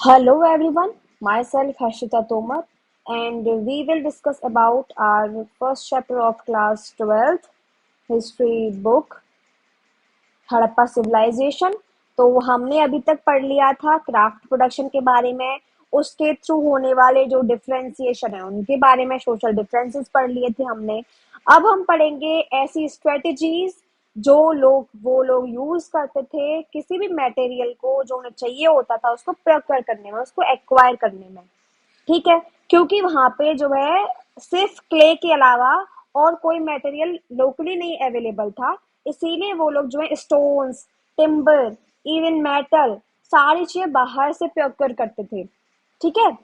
Hello everyone, myself Harshita Tomar and we will discuss about our first chapter of class 12th history book Harappa civilisation. तो हमने अभी तक पढ़ लिया था क्राफ्ट प्रोडक्शन के बारे में, उसके थ्रू होने वाले जो डिफरेंशिएशन है उनके बारे में, सोशल डिफरेंसेस पढ़ लिए थे हमने। अब हम पढ़ेंगे ऐसी स्ट्रेटजीज जो वो लोग यूज करते थे किसी भी मटेरियल को जो उन्हें चाहिए होता था उसको प्रोक्योर करने में, उसको एक्वायर करने में। ठीक है, क्योंकि वहां पे जो है सिर्फ क्ले के अलावा और कोई मटेरियल लोकली नहीं अवेलेबल था, इसीलिए वो लोग जो है स्टोन्स, टिम्बर, इवन मेटल, सारी चीजें बाहर से प्रोक्योर करते थे। ठीक है,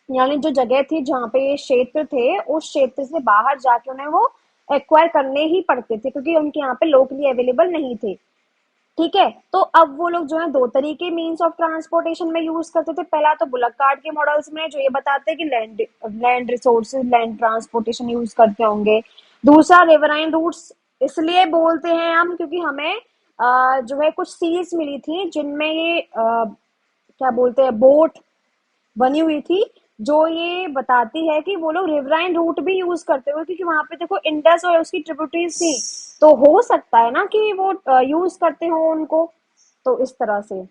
यानी जो जगह थी जहाँ पे ये क्षेत्र थे उस क्षेत्र से बाहर जाके उन्हें वो एक्वायर करने ही पड़ते थे क्योंकि उनके यहाँ पे लोकली अवेलेबल नहीं थे। ठीक है, तो अब वो लोग जो है दो तरीके मीन्स ऑफ ट्रांसपोर्टेशन में यूज करते थे। पहला तो बुलक कार्ट के मॉडल्स में जो ये बताते हैं कि land land resources, land transportation use करते होंगे। दूसरा रिवराइन रूट्स, इसलिए बोलते हैं हम क्योंकि हमें जो है कुछ सील्स मिली थी जिनमें ये क्या बोलते हैं बोट बनी हुई थी, जो ये बताती है कि वो लोग रिवराइन रूट भी यूज करते हुए, क्योंकि वहां पे देखो इंडस और उसकी ट्रिब्यूटरीज थी, तो हो सकता है ना कि वो यूज करते हो उनको। तो इस तरह से,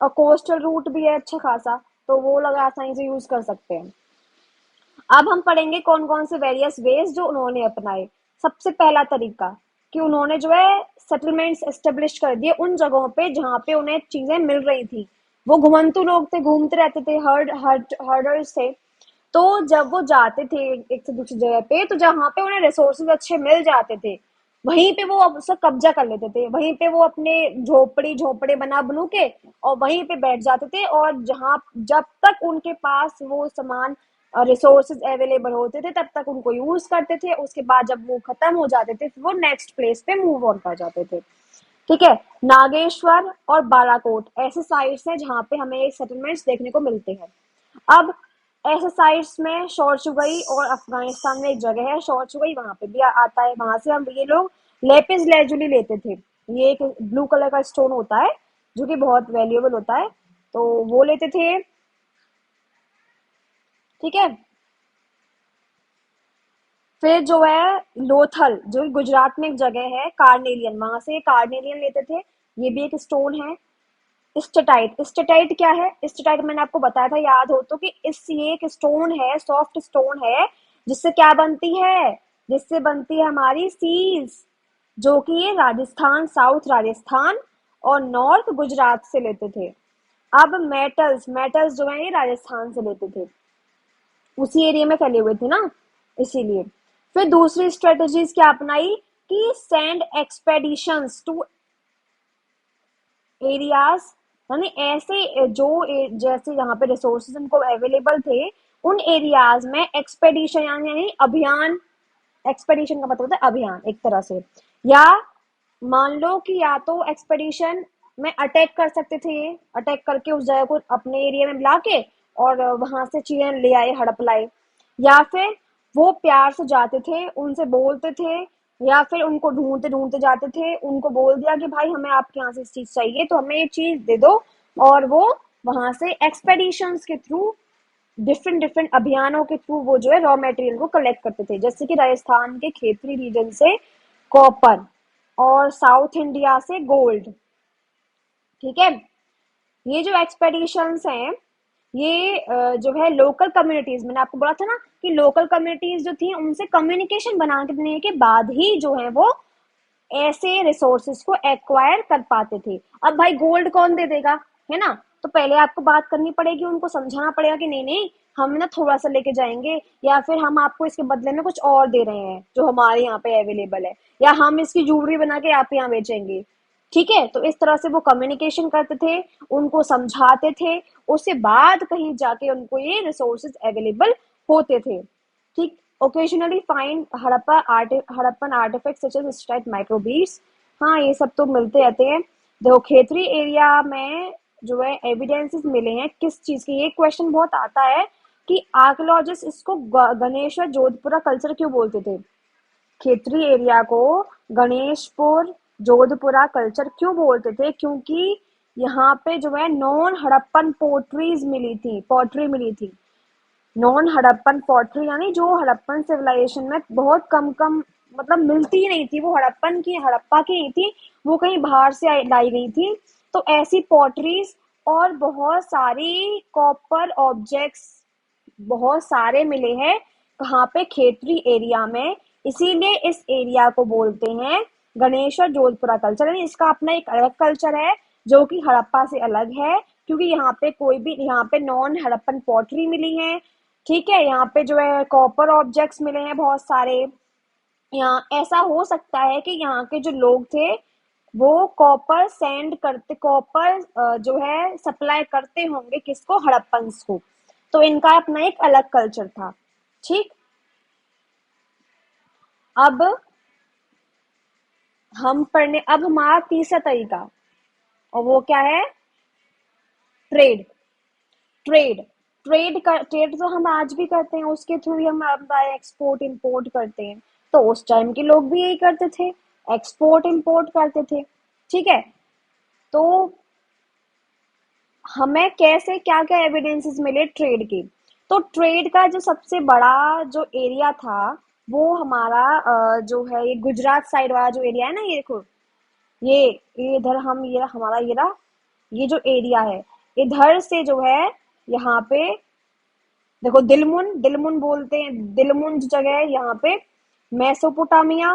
और कोस्टल रूट भी है अच्छा खासा, तो वो लोग आसानी से यूज कर सकते हैं। अब हम पढ़ेंगे कौन कौन से वेरियस वेज जो उन्होंने अपनाए। सबसे पहला तरीका कि उन्होंने जो है सेटलमेंट्स एस्टेब्लिश कर दिए उन जगहों पे जहाँ पे उन्हें चीजें मिल रही थी। वो घुमंतु लोग थे, घूमते रहते थे, हर्डर्स थे। तो जब वो जाते थे एक से दूसरी जगह पे, तो जहाँ पे उन्हें रिसोर्सेज अच्छे मिल जाते थे वहीं पे वो अब उसका कब्जा कर लेते थे, वहीं पे वो अपने झोपड़ी झोपड़े बना बनू के और वहीं पे बैठ जाते थे। और जहाँ जब तक उनके पास वो सामान रिसोर्सेज अवेलेबल होते थे तब तक उनको यूज करते थे। उसके बाद जब वो खत्म हो जाते थे फिर वो नेक्स्ट प्लेस पे मूव ऑन कर जाते थे। ठीक है, नागेश्वर और बालाकोट ऐसे साइट्स हैं जहाँ पे हमें सेटलमेंट्स देखने को मिलते हैं। अब ऐसे साइट्स में शोरचुगई और अफगानिस्तान में एक जगह है शोरचुगई, वहां पे भी आता है। वहां से हम ये लोग लेपिस लेजुली लेते थे। ये एक ब्लू कलर का स्टोन होता है जो कि बहुत वैल्यूएबल होता है, तो वो लेते थे। ठीक है, फिर जो है लोथल, जो गुजरात में एक जगह है, कार्नेलियन, वहां से कार्नेलियन लेते थे। ये भी एक स्टोन है। स्टेटाइट, स्टेटाइट क्या है? स्टेटाइट मैंने आपको बताया था, याद हो तो, कि इस ये एक स्टोन है, सॉफ्ट स्टोन है, जिससे क्या बनती है, जिससे बनती है हमारी सील्स, जो कि ये राजस्थान, साउथ राजस्थान और नॉर्थ गुजरात से लेते थे। अब मेटल्स, मेटल्स जो है ये राजस्थान से लेते थे, उसी एरिया में फैले हुए थे ना, इसीलिए। फिर दूसरी स्ट्रेटजीज क्या अपनाई कि सेंड एक्सपेडिशंस टू एरियाज, यानी ऐसे जैसे यहाँ पे रिसोर्सेज उनको अवेलेबल थे उन एरियाज में एक्सपेडिशन, यानी अभियान। एक्सपेडिशन का मतलब होता है अभियान एक तरह से। या मान लो कि या तो एक्सपेडिशन में अटैक कर सकते थे, ये अटैक करके उस जगह को अपने एरिया में मिला के और वहां से चीजें ले आए, हड़प लाए। या फिर वो प्यार से जाते थे, उनसे बोलते थे, या फिर उनको ढूंढते ढूंढते जाते थे, उनको बोल दिया कि भाई हमें आपके यहाँ से इस चीज चाहिए तो हमें ये चीज दे दो। और वो वहां से एक्सपेडिशंस के थ्रू, डिफरेंट डिफरेंट अभियानों के थ्रू वो जो है रॉ मटेरियल को कलेक्ट करते थे, जैसे कि राजस्थान के खेतरी रीजन से कॉपर और साउथ इंडिया से गोल्ड। ठीक है, ये जो एक्सपेडिशंस हैं ये जो है लोकल कम्युनिटीज, मैंने आपको बोला था ना कि लोकल कम्युनिटीज जो थी उनसे कम्युनिकेशन बनाने के बाद ही जो है वो ऐसे रिसोर्सेज को एक्वायर कर पाते थे। अब भाई गोल्ड कौन दे देगा, है ना? तो पहले आपको बात करनी पड़ेगी, उनको समझाना पड़ेगा कि नहीं नहीं, हम ना थोड़ा सा लेके जाएंगे, या फिर हम आपको इसके बदले में कुछ और दे रहे हैं जो हमारे यहाँ पे अवेलेबल है, या हम इसकी ज्वेलरी बना के आप यहाँ बेचेंगे। ठीक है, तो इस तरह से वो कम्युनिकेशन करते थे, उनको समझाते थे, उसके बाद कहीं जाके उनको ये रिसोर्सेज अवेलेबल होते थे। ठीक, occasionally find Harappan artifact such as steatite microbeads. हाँ, ये सब तो मिलते रहते हैं। देखो खेतरी एरिया में जो है एविडेंसेस मिले हैं किस चीज के, ये क्वेश्चन बहुत आता है कि आर्कियोलॉजिस्ट इसको गणेश्वर जोधपुरा कल्चर क्यों बोलते थे, खेतरी एरिया को गणेशपुर जोधपुरा कल्चर क्यों बोलते थे? क्योंकि यहाँ पे जो है नॉन हड़प्पन पॉटरी मिली थी। नॉन हड़प्पन पॉटरी यानी जो हड़प्पन सिविलाइजेशन में बहुत कम कम मतलब मिलती ही नहीं थी, वो हड़प्पा की नहीं थी, वो कहीं बाहर से लाई गई थी। तो ऐसी पॉटरीज और बहुत सारी कॉपर ऑब्जेक्ट्स बहुत सारे मिले हैं। कहाँ पे? खेतरी एरिया में। इसीलिए इस एरिया को बोलते हैं गणेश और जोधपुरा कल्चर। यानी इसका अपना एक अलग कल्चर है जो कि हड़प्पा से अलग है, क्योंकि यहाँ पे नॉन हड़प्पन पॉटरी मिली है। ठीक है, यहाँ पे जो है कॉपर ऑब्जेक्ट्स मिले हैं बहुत सारे। यहाँ ऐसा हो सकता है कि यहाँ के जो लोग थे वो कॉपर जो है सप्लाई करते होंगे किसको? हड़प्पन्स को। तो इनका अपना एक अलग कल्चर था। ठीक। अब अब हमारा तीसरा तरीका, और वो क्या है? ट्रेड। ट्रेड ट्रेड तो हम आज भी करते हैं, उसके थ्रू ही हम अपना एक्सपोर्ट इंपोर्ट करते हैं। तो उस टाइम के लोग भी यही करते थे, एक्सपोर्ट इंपोर्ट करते थे। ठीक है। तो हमें कैसे क्या क्या एविडेंसेस मिले ट्रेड के? तो ट्रेड का जो सबसे बड़ा जो एरिया था वो हमारा जो है ये गुजरात साइड वाला जो एरिया है ना, ये देखो, ये ये इधर हम ये हमारा ये रहा, ये जो एरिया है इधर से जो है यहाँ पे देखो, दिलमुन दिलमुन बोलते हैं, दिलमुन जो जगह है यहाँ पे, मेसोपोटामिया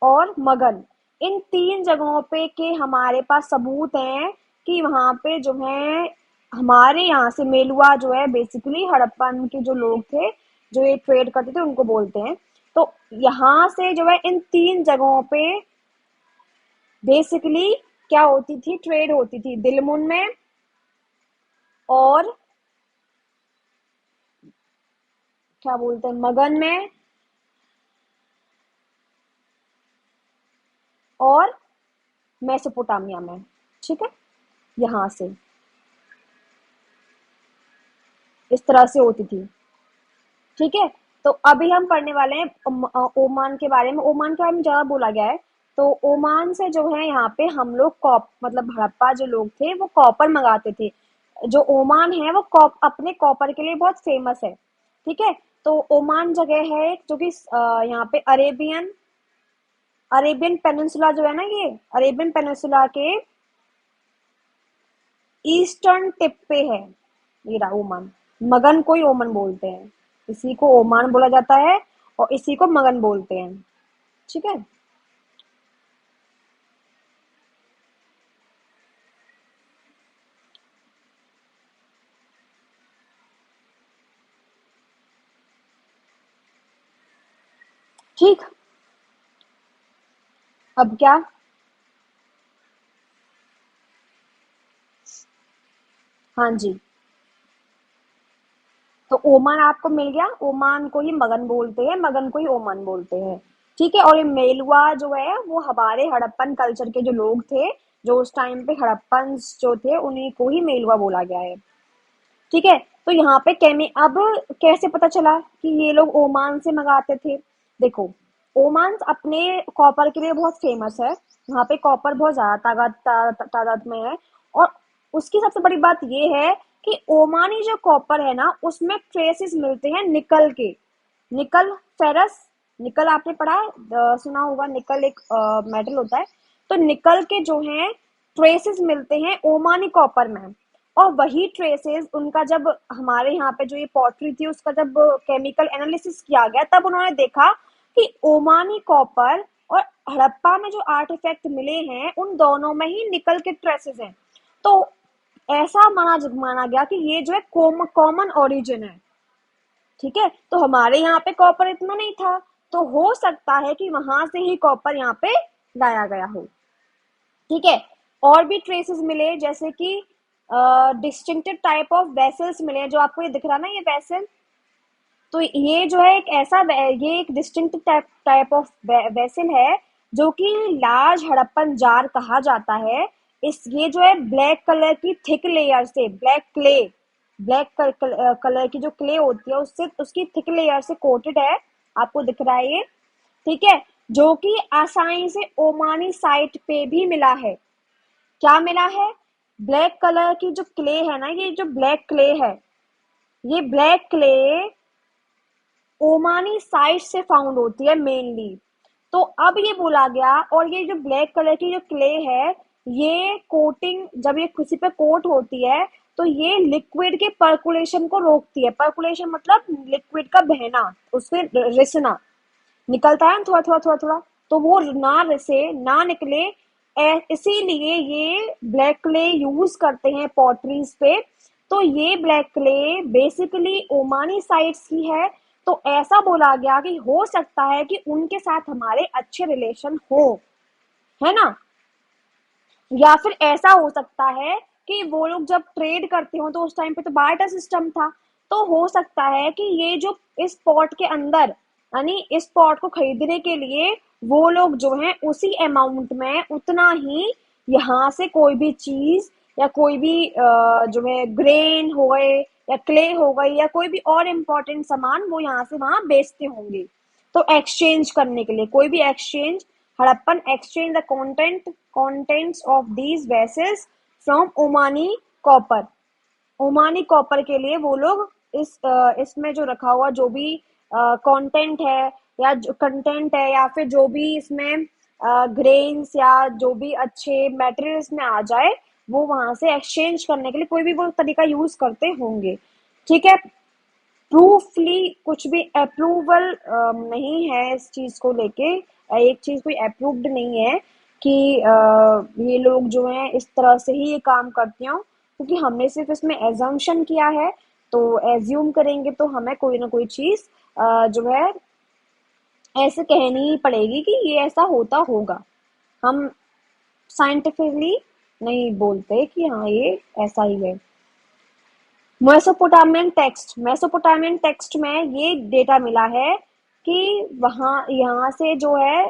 और मगन, इन तीन जगहों पे के हमारे पास सबूत हैं कि वहां पे जो है हमारे यहाँ से मेलुआ जो है बेसिकली हड़प्पन के जो लोग थे जो ये ट्रेड करते थे उनको बोलते हैं। तो यहाँ से जो है इन तीन जगहों पे बेसिकली क्या होती थी? ट्रेड होती थी, दिलमुन में और क्या बोलते हैं मगन में और मेसोपोटामिया में। ठीक है, यहाँ से इस तरह से होती थी। ठीक है। तो अभी हम पढ़ने वाले हैं ओमान के बारे में। ओमान के बारे में ज्यादा बोला गया है। तो ओमान से जो है यहाँ पे हम लोग कॉप मतलब हड़प्पा जो लोग थे वो कॉपर मंगाते थे। जो ओमान है वो अपने कॉपर के लिए बहुत फेमस है। ठीक है। तो ओमान जगह है जो कि यहाँ पे अरेबियन अरेबियन पेनिनसुला जो है ना, ये अरेबियन पेनिनसुला के ईस्टर्न टिप पे है ये रहा ओमान। मगन को ही ओमान बोलते हैं, इसी को ओमान बोला जाता है और इसी को मगन बोलते हैं। ठीक है। ठीक। अब क्या? हाँ जी। तो ओमान आपको मिल गया, ओमान को ही मगन बोलते हैं, मगन को ही ओमान बोलते हैं। ठीक है। और ये मेलुआ जो है वो हमारे हड़प्पन कल्चर के जो लोग थे, जो उस टाइम पे हड़प्पन जो थे उन्हीं को ही मेलुआ बोला गया है। ठीक है। तो यहाँ पे अब कैसे पता चला कि ये लोग ओमान से मंगाते थे? देखो, ओमान अपने कॉपर के लिए बहुत फेमस है। वहां पे कॉपर बहुत ज्यादा तादाद में है। और उसकी सबसे बड़ी बात ये है कि ओमानी जो कॉपर है ना उसमें ट्रेसेस मिलते हैं निकल के। निकल फेरस, निकल आपने पढ़ा है, सुना होगा, निकल एक मेटल होता है। तो निकल के जो है ट्रेसेस मिलते हैं ओमानी कॉपर में। और वही ट्रेसेस उनका जब हमारे यहाँ पे जो ये पॉटरी थी उसका जब केमिकल एनालिसिस किया गया तब उन्होंने देखा कि ओमानी कॉपर और हड़प्पा में जो आर्टिफैक्ट मिले हैं उन दोनों में ही निकल के ट्रेसेस हैं। तो ऐसा माना गया कि ये जो है कॉमन ओरिजिन है। ठीक है। तो हमारे यहाँ पे कॉपर इतना नहीं था, तो हो सकता है कि वहां से ही कॉपर यहाँ पे लाया गया हो। ठीक है। और भी ट्रेसेस मिले जैसे कि डिस्टिंक्टिव टाइप ऑफ वेसल्स मिले, जो आपको ये दिख रहा ना ये वेसल। तो ये जो है ये एक डिस्टिंक्टिव टाइप ऑफ वेसल है जो कि लार्ज हड़प्पन जार कहा जाता है। इस ये जो है ब्लैक कलर की थिक लेयर से ब्लैक कलर की जो क्ले होती है उससे उसकी थिक लेयर से कोटेड है। आपको दिख रहा है ये? ठीक है। जो कि आसानी से ओमानी साइट पे भी मिला है। क्या मिला है? ब्लैक कलर की जो क्ले है ना, ये जो ब्लैक क्ले है, ये ब्लैक क्ले ओमानी साइड से फाउंड होती है मेनली। तो अब ये बोला गया, और ये जो ब्लैक कलर की जो क्ले है, ये कोटिंग जब ये किसी पे कोट होती है तो ये लिक्विड के पर्कुलेशन को रोकती है। पर्कुलेशन मतलब लिक्विड का बहना, उसमें रिसना निकलता है ना, थोड़ा थोड़ा थोड़ा थोड़ा, तो वो ना रिसे ना निकले। इसीलिए ये ब्लैक क्ले यूज करते हैं पॉटरीज पे। तो ये black clay basically Omani sides की है। तो ऐसा बोला गया कि हो सकता है कि उनके साथ हमारे अच्छे रिलेशन हो, है ना। या फिर ऐसा हो सकता है कि वो लोग जब ट्रेड करते हो तो उस टाइम पे तो बार्टर सिस्टम था। तो हो सकता है कि ये जो इस पॉट के अंदर, यानी इस पॉट को खरीदने के लिए वो लोग जो है उसी अमाउंट में उतना ही यहाँ से कोई भी चीज या कोई भी जो है ग्रेन हो गए या क्ले हो गई या कोई भी और इम्पोर्टेंट सामान वो यहाँ से वहां बेचते होंगे। तो एक्सचेंज करने के लिए कोई भी exchange, Harappan exchange the contents of these vessels from Omani copper. Omani copper के लिए वो लोग इसमें जो रखा हुआ जो भी कंटेंट है या जो कंटेंट है या फिर जो भी इसमें ग्रेन्स या जो भी अच्छे मटेरियल्स में आ जाए, वो वहां से एक्सचेंज करने के लिए कोई भी वो तरीका यूज करते होंगे। ठीक है। प्रूफली कुछ भी अप्रूवल नहीं है इस चीज को लेके। एक चीज कोई अप्रूव्ड नहीं है कि ये लोग जो है इस तरह से ही ये काम करते हो, क्योंकि हमने सिर्फ इसमें एजम्पशन किया है। तो एज्यूम करेंगे तो हमें कोई ना कोई चीज जो है ऐसे कहनी ही पड़ेगी कि ये ऐसा होता होगा। हम साइंटिफिकली नहीं बोलते कि हाँ ये ऐसा ही है। मेसोपोटामियन टेक्स्ट में ये डेटा मिला है कि वहां यहाँ से जो है,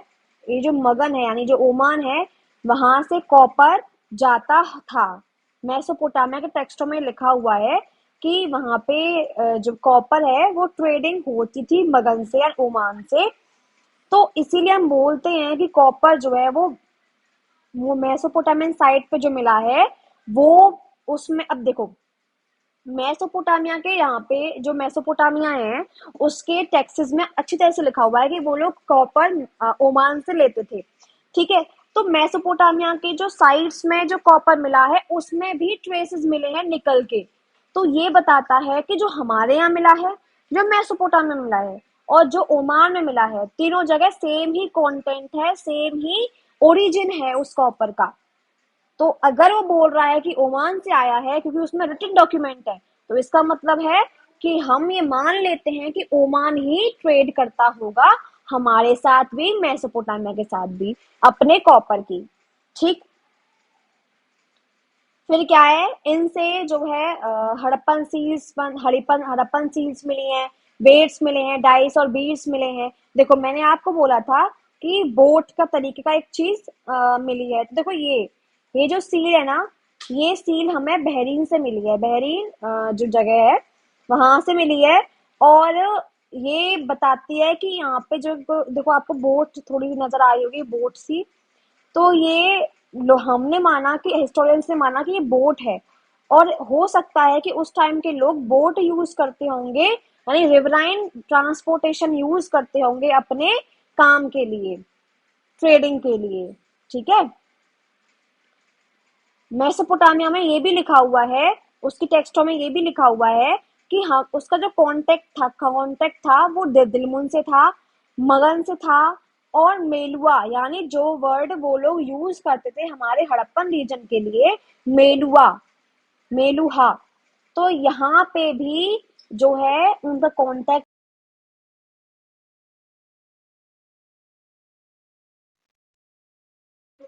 ये जो मगन है यानी जो ओमान है, वहां से कॉपर जाता था। मेसोपोटामिया के टेक्स्टों में लिखा हुआ है कि वहां पे जो कॉपर है वो ट्रेडिंग होती थी मगन से या ओमान से। तो इसीलिए हम बोलते हैं कि कॉपर जो है वो मेसोपोटामियन साइट पे जो मिला है वो, उसमें अब देखो, मेसोपोटामिया के यहाँ पे जो मेसोपोटामिया है उसके टेक्सेस में अच्छी तरह से लिखा हुआ है कि वो लोग कॉपर ओमान से लेते थे। ठीक है। तो मेसोपोटामिया के जो साइट्स में जो कॉपर मिला है उसमें भी ट्रेसेस मिले हैं निकल के। तो ये बताता है कि जो हमारे यहाँ मिला है, जो मेसोपोटामिया में मिला है और जो ओमान में मिला है, तीनों जगह सेम ही कंटेंट है, सेम ही ओरिजिन है उस कॉपर का। तो अगर वो बोल रहा है कि ओमान से आया है क्योंकि उसमें रिटन डॉक्यूमेंट है, तो इसका मतलब है कि हम ये मान लेते हैं कि ओमान ही ट्रेड करता होगा हमारे साथ भी, मेसोपोटामिया के साथ भी, अपने कॉपर की। ठीक। फिर क्या है, इनसे जो है हड़प्पन सील्स हड़प्पन सील्स मिली हैं, बेट्स मिले हैं, डाइस और बीड्स मिले हैं। देखो मैंने आपको बोला था कि बोट का तरीके का एक चीज मिली है। तो देखो ये जो सील है ना, ये सील हमें बहरीन से मिली है। बहरीन जो जगह है वहां से मिली है। और ये बताती है कि यहाँ पे जो देखो आपको बोट थोड़ी नजर आ रही होगी, बोट सी। तो ये हमने माना कि हिस्टोरियंस ने माना कि ये बोट है। और हो सकता है कि उस टाइम के लोग बोट यूज करते होंगे, यानी रिवराइन ट्रांसपोर्टेशन यूज करते होंगे अपने काम के लिए, ट्रेडिंग के लिए। ठीक है। मेसोपोटामिया में ये भी लिखा हुआ है, उसकी टेक्स्टों में ये भी लिखा हुआ है कि हाँ उसका जो कांटेक्ट था वो दिलमुन से था, मगन से था, और मेलुआ, यानी जो वर्ड वो लोग यूज करते थे हमारे हड़प्पन रीजन के लिए, मेलुआ, मेलुहा। तो यहाँ पे भी जो है उनका कांटेक्ट।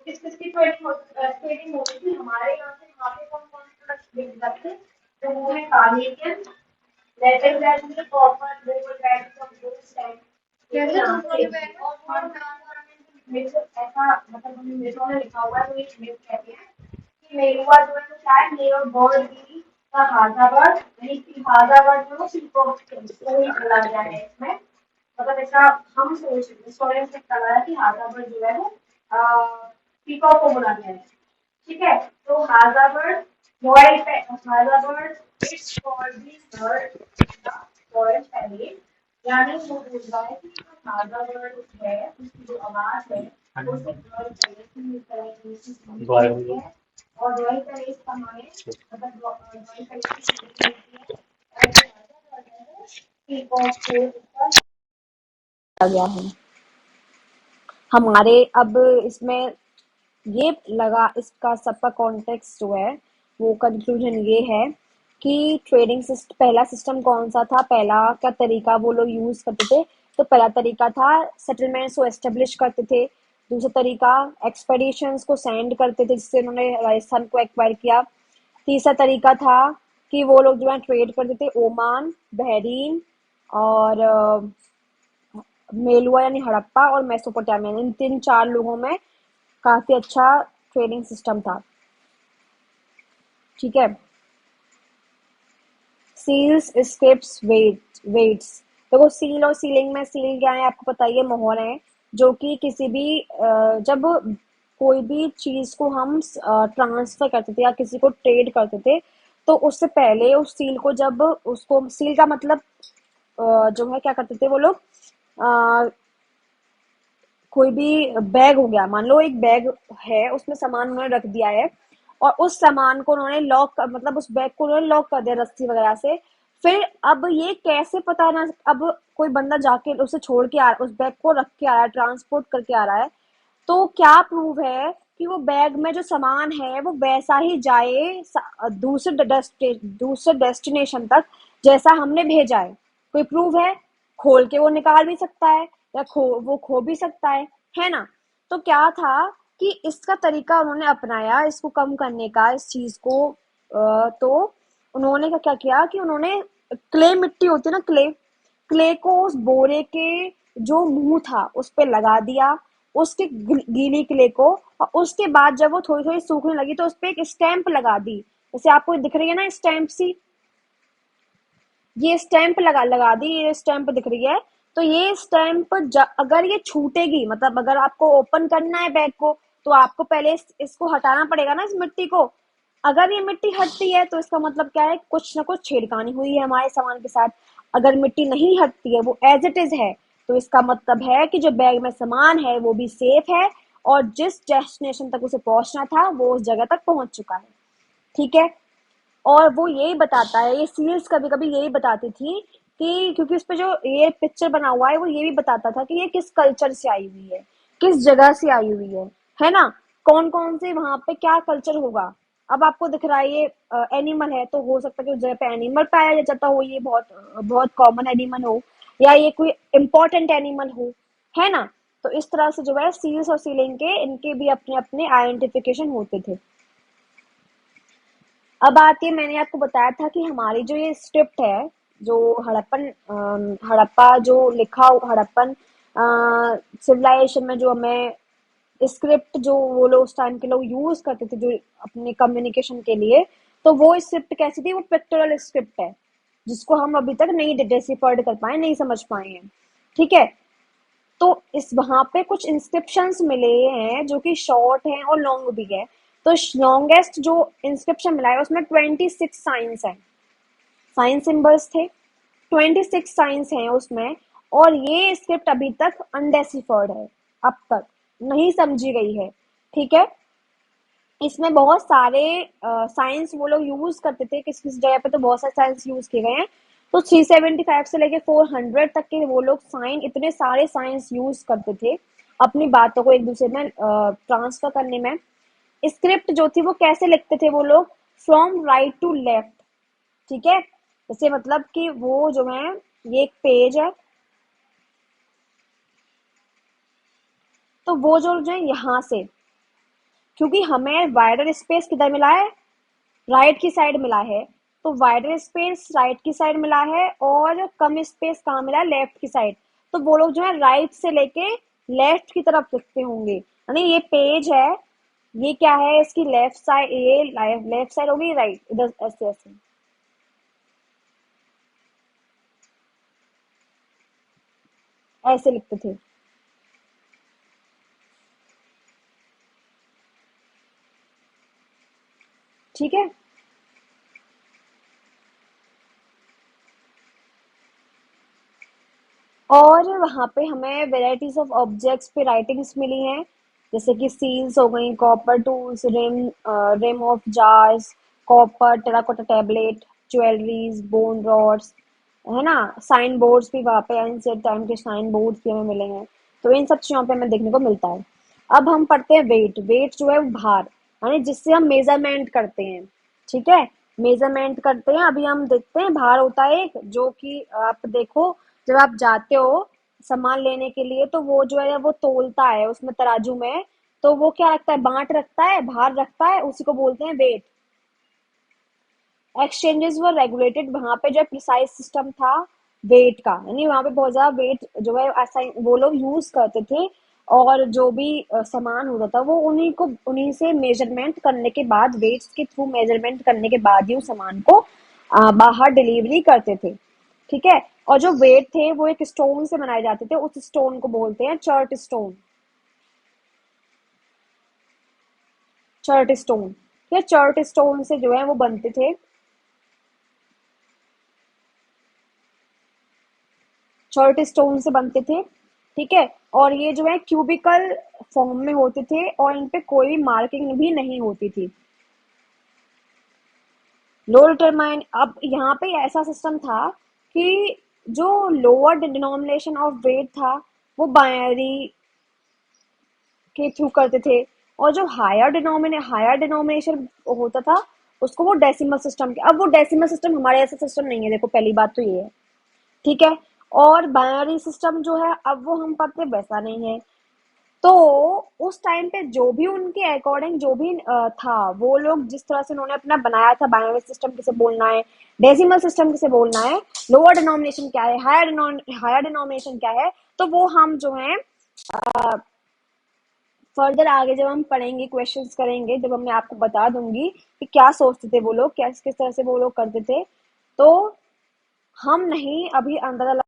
किस किसकी ट्रेडिंग होती थी हमारे यहाँ से, वहाँ पे कौन कौन से प्रोडक्ट्स बिक जाते थे? तो वो है कानेडियन, लेटर ग्रेड में कॉपर, गोल्ड, रेड सब गोल्ड स्टैंड। कैसे और मिक्स ऐसा, मतलब हमें मिक्सों में लिखा हुआ है तो ये मिक्स कहते हैं कि मेरुआ जो है तो क्या है, मेयर बर्ड की का हाजावर्ड, यानी कि हाजावर्ड जो है सिर्फ उसको ही बोला गया है इसमें। मतलब ऐसा हम सोच स्टूडेंट से कहा है कि हाजावर्ड जो है वो पीकॉक को बोला गया है। ठीक है। तो हाजावर्ड Royal Hyderabad, it's called the third Royal Palace. यानी वो बोल रहा है कि जो हैदराबाद है उसकी जो आवाज है वो सिर्फ रॉयल पैलेस में मिल रही है। और रॉयल पैलेस का हमारे मतलब रॉयल पैलेस की shooting होती है और जो हैदराबाद है पीकॉक से ऊपर आ गया है हमारे। अब इसमें ये लगा इसका सबका कॉन्टेक्स्ट जो है वो कंक्लूजन ये है कि ट्रेडिंग सिस्टम पहला सिस्टम कौन सा था, पहला क्या तरीका वो लोग यूज करते थे। तो पहला तरीका था सेटलमेंट्स को एस्टेब्लिश करते थे। दूसरा तरीका एक्सपेडिशंस को सेंड करते थे जिससे उन्होंने राजस्थान को एक्वायर किया। तीसरा तरीका था कि वो लोग जो है ट्रेड करते थे ओमान, बहरीन और मेलुआ यानी हड़प्पा और मेसोपोटामिया। इन तीन चार लोगों में काफी अच्छा ट्रेडिंग सिस्टम था। ठीक है। Seals, scripts, weights. देखो सील और सीलिंग में सील क्या है आपको पता ही है, मोहर है जो कि किसी भी जब कोई भी चीज को हम ट्रांसफर करते थे या किसी को ट्रेड करते थे तो उससे पहले उस सील को जब उसको सील का मतलब जो है क्या करते थे वो लोग कोई भी बैग हो गया, मान लो एक बैग है उसमें सामान उन्होंने रख दिया है और उस सामान को उन्होंने लॉक मतलब उस बैग को उन्होंने लॉक कर दिया रस्सी वगैरह से। फिर अब ये कैसे पता ना, अब कोई बंदा जाके उसे छोड़ के उस बैग को रख के आ रहा है, ट्रांसपोर्ट करके आ रहा है, तो क्या प्रूव है कि वो बैग में जो सामान है वो वैसा ही जाए दूसरे डेस्टिनेशन तक जैसा हमने भेजा है। कोई प्रूव है? खोल के वो निकाल भी सकता है या वो खो भी सकता है ना। तो क्या था कि इसका तरीका उन्होंने अपनाया इसको कम करने का, इस चीज को तो उन्होंने क्या किया कि उन्होंने क्ले मिट्टी होती है ना, क्ले को उस बोरे के जो मुंह था उस पे लगा दिया, उसके गीली क्ले को। और उसके बाद जब वो थोड़ी थोड़ी सूखने लगी तो उस पे एक स्टैंप लगा दी, जैसे आपको दिख रही है ना स्टैंप सी, ये स्टैंप लगा लगा दी, ये स्टैंप दिख रही है। तो ये स्टैंप अगर ये छूटेगी मतलब अगर आपको ओपन करना है बैग को तो आपको पहले इसको हटाना पड़ेगा ना, इस मिट्टी को। अगर ये मिट्टी हटती है तो इसका मतलब क्या है, कुछ ना कुछ छेड़खानी हुई है हमारे सामान के साथ। अगर मिट्टी नहीं हटती है, वो एज इट इज है, तो इसका मतलब है कि जो बैग में सामान है वो भी सेफ है और जिस डेस्टिनेशन तक उसे पहुंचना था वो उस जगह तक पहुंच चुका है। ठीक है। और वो यही बताता है, ये सीरीज कभी कभी यही बताती थी कि क्योंकि उस पे जो ये पिक्चर बना हुआ है वो ये भी बताता था कि ये किस कल्चर से आई हुई है, किस जगह से आई हुई है ना, कौन कौन से वहां पे क्या कल्चर होगा। अब आपको दिख रहा है ये एनिमल है तो हो सकता है कि उस जगह पे एनिमल पाया जाता हो, ये बहुत बहुत कॉमन एनिमल हो या ये कोई इम्पोर्टेंट एनिमल हो, है ना। तो इस तरह से जो है सील्स और सीलिंग के इनके भी अपने अपने आइडेंटिफिकेशन होते थे। अब आती है, मैंने आपको बताया था कि हमारी जो ये स्क्रिप्ट है, जो हड़प्पा जो लिखा हड़प्पन सिविलाइजेशन में जो हमें स्क्रिप्ट जो वो लोग उस टाइम के लोग यूज करते थे जो अपने कम्युनिकेशन के लिए, तो वो स्क्रिप्ट कैसी थी, वो पिक्टोरल स्क्रिप्ट है जिसको हम अभी तक नहीं डिसिफर्ड कर पाए, नहीं समझ पाए हैं। ठीक है। तो इस वहां पे कुछ इंस्क्रिप्शंस मिले हैं जो कि शॉर्ट हैं और लॉन्ग भी है। तो लॉन्गेस्ट जो इंस्क्रिप्शन मिला है उसमें 26 साइंस है, साइंस सिंबल्स थे, 26 साइंस हैं उसमें। और ये स्क्रिप्ट अभी तक अनडेसिफर्ड है, अब तक नहीं समझी गई है। ठीक है। इसमें बहुत सारे साइंस वो लोग यूज करते थे, किस किस जगह पे तो बहुत सारे साइंस यूज किए गए हैं। तो 375 से लेके 400 तक के वो लोग इतने सारे साइंस यूज करते थे अपनी बातों को एक दूसरे में ट्रांसफर करने में। स्क्रिप्ट जो थी वो कैसे लिखते थे वो लोग, फ्रॉम राइट टू लेफ्ट। ठीक है। जैसे मतलब कि वो जो है, ये एक पेज है तो वो जो है यहाँ से, क्योंकि हमें वाइडर स्पेस किधर मिला है, राइट की साइड मिला है, तो वाइडर स्पेस राइट की साइड मिला है और कम स्पेस कहाँ मिला है, लेफ्ट की साइड। तो वो लोग जो है राइट से लेके लेफ्ट की तरफ लिखते होंगे, यानी ये पेज है, ये क्या है इसकी लेफ्ट साइड, ये लेफ्ट साइड होगी, राइट इधर ऐसे ऐसे ऐसे लिखते थे। ठीक है। और वहाँ पे हमें वेराइटीज ऑफ ऑब्जेक्ट्स पे राइटिंग्स मिली हैं, जैसे कि सील्स हो गई, copper tools, rim of jars, copper terracotta tablet, jewelleries, bone rods, है ना। साइन बोर्ड्स भी वहाँ पे एंशिएंट टाइम के साइन बोर्ड्स भी हमें मिले हैं। तो इन सब चीज़ों पे हमें देखने को मिलता है। अब हम पढ़ते हैं वेट। वेट जो है वो भार, यानी जिससे हम मेजरमेंट करते हैं। ठीक है, मेजरमेंट करते हैं। अभी हम देखते हैं भार होता है एक, जो कि आप देखो, जब आप जाते हो सामान लेने के लिए तो वो जो है वो तोलता है उसमें तराजू में, तो वो क्या रखता है, बांट रखता है, भार रखता है, उसी को बोलते हैं वेट। एक्सचेंजेस वर रेगुलेटेड, वहां पे जो प्रिसाइज सिस्टम था वेट का, यानी वहां पे बहुत ज्यादा वेट जो है ऐसा वो लोग यूज करते थे। और जो भी सामान होता था वो उन्हीं से मेजरमेंट करने के बाद, वेट्स के थ्रू मेजरमेंट करने के बाद ही उस सामान को बाहर डिलीवरी करते थे। ठीक है, और जो वेट थे वो एक स्टोन से बनाए जाते थे, उस स्टोन को बोलते हैं चर्ट स्टोन। चर्ट स्टोन, ये चर्ट स्टोन से जो है वो बनते थे। चर्ट स्टोन से बनते थे। ठीक है, और ये जो है क्यूबिकल फॉर्म में होते थे और इन पे कोई भी मार्किंग भी नहीं होती थी। लो डिटरमाइन, अब यहाँ पे ऐसा सिस्टम था कि जो लोअर डिनोमिनेशन ऑफ वेट था वो बाइनरी के थ्रू करते थे, और जो हायर डिनोमिनेशन होता था उसको वो डेसिमल सिस्टम के। अब वो डेसिमल सिस्टम हमारे ऐसा सिस्टम नहीं है, देखो पहली बात तो ये है। ठीक है, और बाइनरी सिस्टम जो है अब वो हम पढ़ते वैसा नहीं है। तो उस टाइम पे जो भी उनके अकॉर्डिंग जो भी था, वो लोग जिस तरह से उन्होंने अपना बनाया था, बाइनरी सिस्टम किसे बोलना है, डेसिमल सिस्टम किसे बोलना है, लोअर डिनोमिनेशन क्या है, हायर डिनोमिनेशन क्या है, तो वो हम जो है फर्दर आगे जब हम पढ़ेंगे, क्वेश्चंस करेंगे, जब मैं आपको बता दूंगी कि क्या सोचते थे वो लोग, क्या किस तरह से वो लोग करते थे। तो हम नहीं अभी अंदर,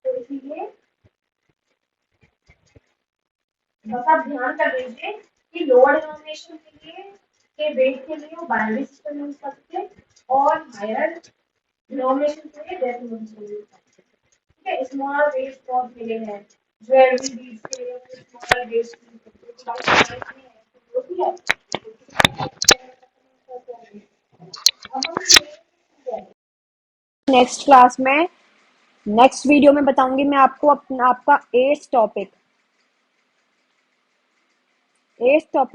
तो इसीलिए बस आप ध्यान कर लीजिए कि लोअर डिनोमिनेशन के लिए, के वेट के लिए वो बाइनरी सिस्टम यूज करते थे, और हायर डिनोमिनेशन के लिए डेसिमल सिस्टम यूज करते थे। ठीक है, स्मॉल वेट्स बहुत मिले हैं, ज्वेलरी बीड्स के लिए स्मॉल वेट्स होती है। नेक्स्ट क्लास में, नेक्स्ट वीडियो में बताऊंगी मैं आपको अपना आपका एट्थ टॉपिक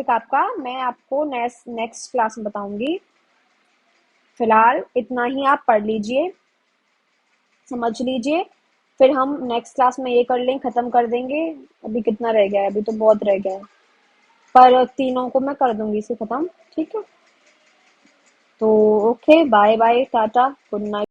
आपका मैं आपको नेक्स्ट नेक्स्ट क्लास में बताऊंगी। फिलहाल इतना ही आप पढ़ लीजिए, समझ लीजिए, फिर हम नेक्स्ट क्लास में ये कर लें, खत्म कर देंगे। अभी कितना रह गया है, अभी तो बहुत रह गया है, पर तीनों को मैं कर दूंगी इसे खत्म। ठीक है, तो okay, bye bye, tata, good night.